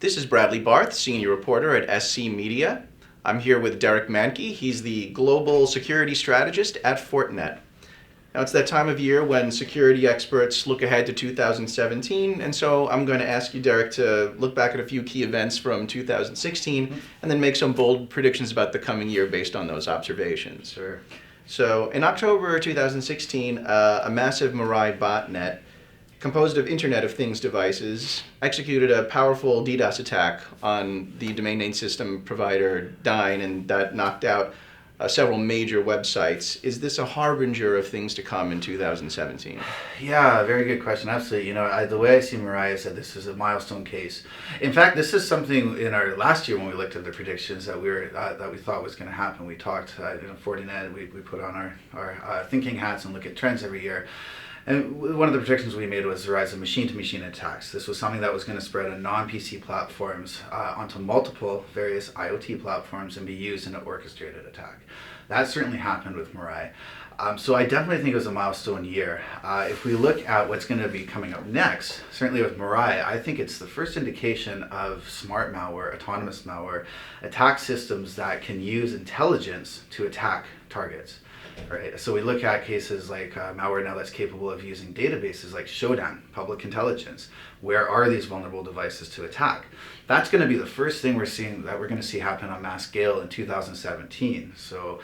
This is Bradley Barth, Senior Reporter at SC Media. I'm here with Derek Manky. He's the Global Security Strategist at Fortinet. Now, it's that time of year when security experts look ahead to 2017, and so I'm going to ask you, Derek, to look back at a few key events from 2016 and then make some bold predictions about the coming year based on those observations. Sure. So, in October 2016, a massive Mirai botnet composed of Internet of Things devices, executed a powerful DDoS attack on the domain name system provider Dyn, and that knocked out several major websites. Is this a harbinger of things to come in 2017? Yeah, very good question. Absolutely. The way I see Mariah said this is a milestone case. In fact, this is something in our last year when we looked at the predictions that we thought was going to happen. We talked Fortinet. We put on our thinking hats and look at trends every year. And one of the predictions we made was the rise of machine-to-machine attacks. This was something that was going to spread on non-PC platforms onto multiple various IoT platforms and be used in an orchestrated attack. That certainly happened with Mirai. So I definitely think it was a milestone year. If we look at what's going to be coming up next, certainly with Mirai, I think it's the first indication of smart malware, autonomous malware, attack systems that can use intelligence to attack targets. Right. So we look at cases like malware now that's capable of using databases like Shodan, public intelligence. Where are these vulnerable devices to attack? That's going to be the first thing we're going to see happen on mass scale in 2017. So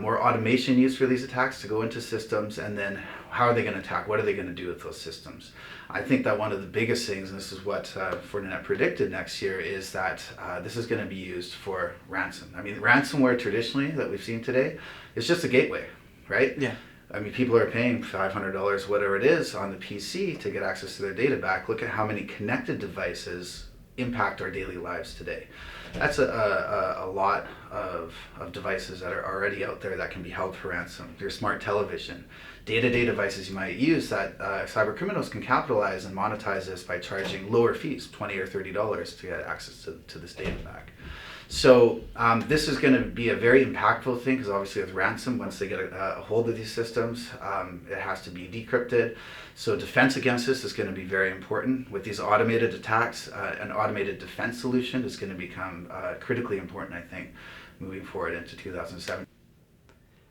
more automation used for these attacks to go into systems, and then how are they going to attack? What are they going to do with those systems? I think that one of the biggest things, and this is what Fortinet predicted next year, is that this is going to be used for ransom. I mean, ransomware traditionally that we've seen today is just a gateway, right? Yeah. I mean, people are paying $500, whatever it is, on the PC to get access to their data back. Look at how many connected devices impact our daily lives today. That's a lot of devices that are already out there that can be held for ransom. Your smart television, day-to-day devices you might use that cyber criminals can capitalize and monetize this by charging lower fees, $20 or $30 to get access to this data back. So this is going to be a very impactful thing, because obviously with ransom, once they get a hold of these systems, it has to be decrypted. So defense against this is going to be very important. With these automated attacks, an automated defense solution is going to become critically important, I think, moving forward into 2007.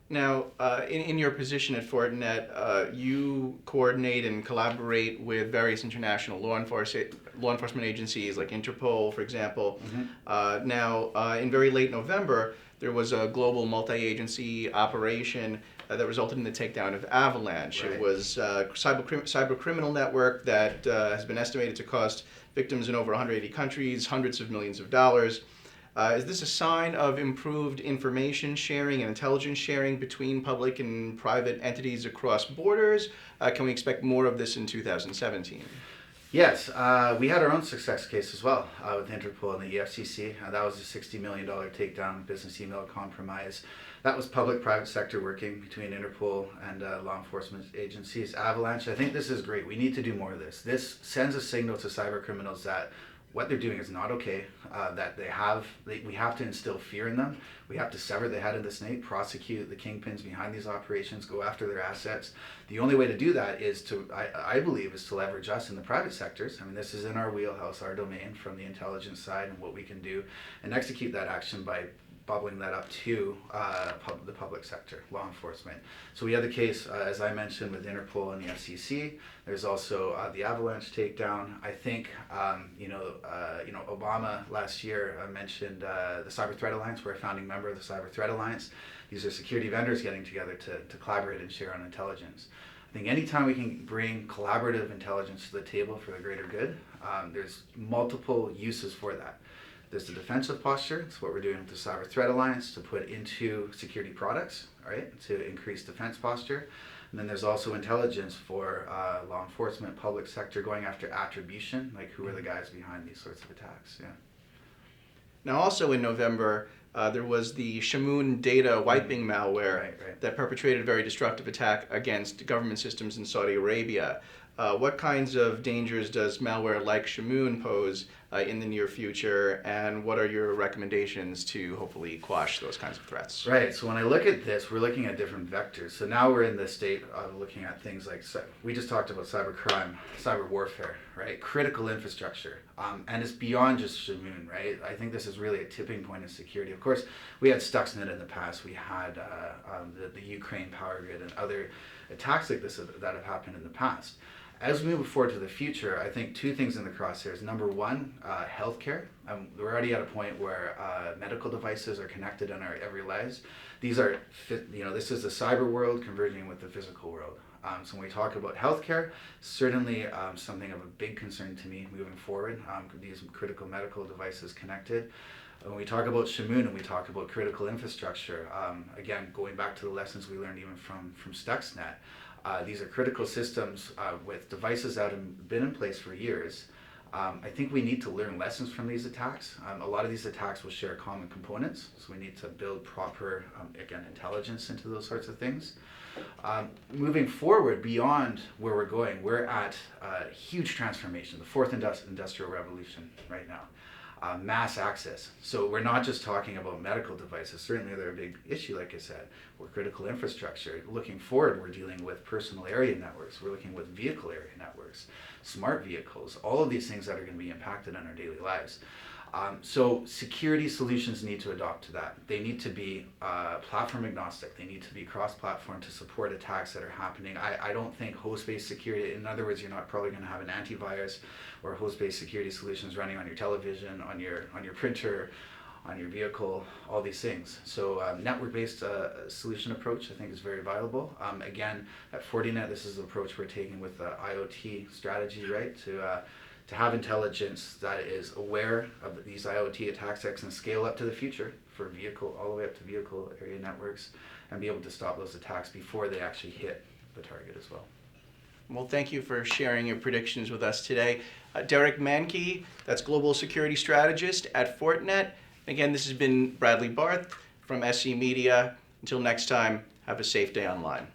Now, in your position at Fortinet, you coordinate and collaborate with various international law enforcement agencies like Interpol, for example. Mm-hmm. Now, in very late November, there was a global multi-agency operation that resulted in the takedown of Avalanche. Right. It was a cyber criminal network that has been estimated to cost victims in over 180 countries hundreds of millions of dollars. Is this a sign of improved information sharing and intelligence sharing between public and private entities across borders? Can we expect more of this in 2017? Yes, we had our own success case as well with Interpol and the EFCC. That was a $60 million takedown, business email compromise. That was public-private sector working between Interpol and law enforcement agencies. Avalanche, I think this is great. We need to do more of this. This sends a signal to cyber criminals that what they're doing is not okay, that we have to instill fear in them. We have to sever the head of the snake, prosecute the kingpins behind these operations, go after their assets. The only way to do that is I believe, is to leverage us in the private sectors. I mean, this is in our wheelhouse, our domain, from the intelligence side and what we can do, and execute that action by bubbling that up to the public sector, law enforcement. So we had the case, as I mentioned, with Interpol and the FCC. There's also the Avalanche takedown. I think, Obama last year mentioned the Cyber Threat Alliance. We're a founding member of the Cyber Threat Alliance. These are security vendors getting together to collaborate and share on intelligence. I think anytime we can bring collaborative intelligence to the table for the greater good, there's multiple uses for that. There's the defensive posture. It's what we're doing with the Cyber Threat Alliance to put into security products, right, to increase defense posture. And then there's also intelligence for law enforcement, public sector, going after attribution, like who are the guys behind these sorts of attacks. Yeah. Now, also in November, there was the Shamoon data wiping malware that perpetrated a very destructive attack against government systems in Saudi Arabia. What kinds of dangers does malware like Shamoon pose in the near future, and what are your recommendations to hopefully quash those kinds of threats? Right. So when I look at this, we're looking at different vectors. So now we're in the state of looking at things like, we just talked about cybercrime, cyber warfare, right? Critical infrastructure. And it's beyond just Shamoon, right? I think this is really a tipping point in security. Of course, we had Stuxnet in the past. We had the Ukraine power grid and other attacks like this that have happened in the past. As we move forward to the future, I think two things in the crosshairs. Number one, healthcare. We're already at a point where medical devices are connected in our every lives. These are, this is the cyber world converging with the physical world. So when we talk about healthcare, certainly something of a big concern to me moving forward. These critical medical devices connected. When we talk about Shamoon and we talk about critical infrastructure, again, going back to the lessons we learned even from Stuxnet, these are critical systems with devices that have been in place for years. I think we need to learn lessons from these attacks. A lot of these attacks will share common components, so we need to build proper, intelligence into those sorts of things. Moving forward beyond where we're going, we're at huge transformation, the fourth industrial revolution right now. Mass access. So we're not just talking about medical devices. Certainly they're a big issue, like I said. We're critical infrastructure. Looking forward, we're dealing with personal area networks. We're looking with vehicle area networks, smart vehicles, all of these things that are going to be impacted on our daily lives. So security solutions need to adopt to that. They need to be platform agnostic. They need to be cross-platform to support attacks that are happening. I don't think host-based security, in other words, you're not probably going to have an antivirus or host-based security solutions running on your television, on your printer, on your vehicle, all these things. So network-based solution approach I think is very viable. Again, at Fortinet, this is the approach we're taking with the IoT strategy, right? To have intelligence that is aware of these IoT attacks that can scale up to the future for vehicle, all the way up to vehicle area networks, and be able to stop those attacks before they actually hit the target as well. Well, thank you for sharing your predictions with us today. Derek Manky, that's Global Security Strategist at Fortinet. Again, this has been Bradley Barth from SC Media. Until next time, have a safe day online.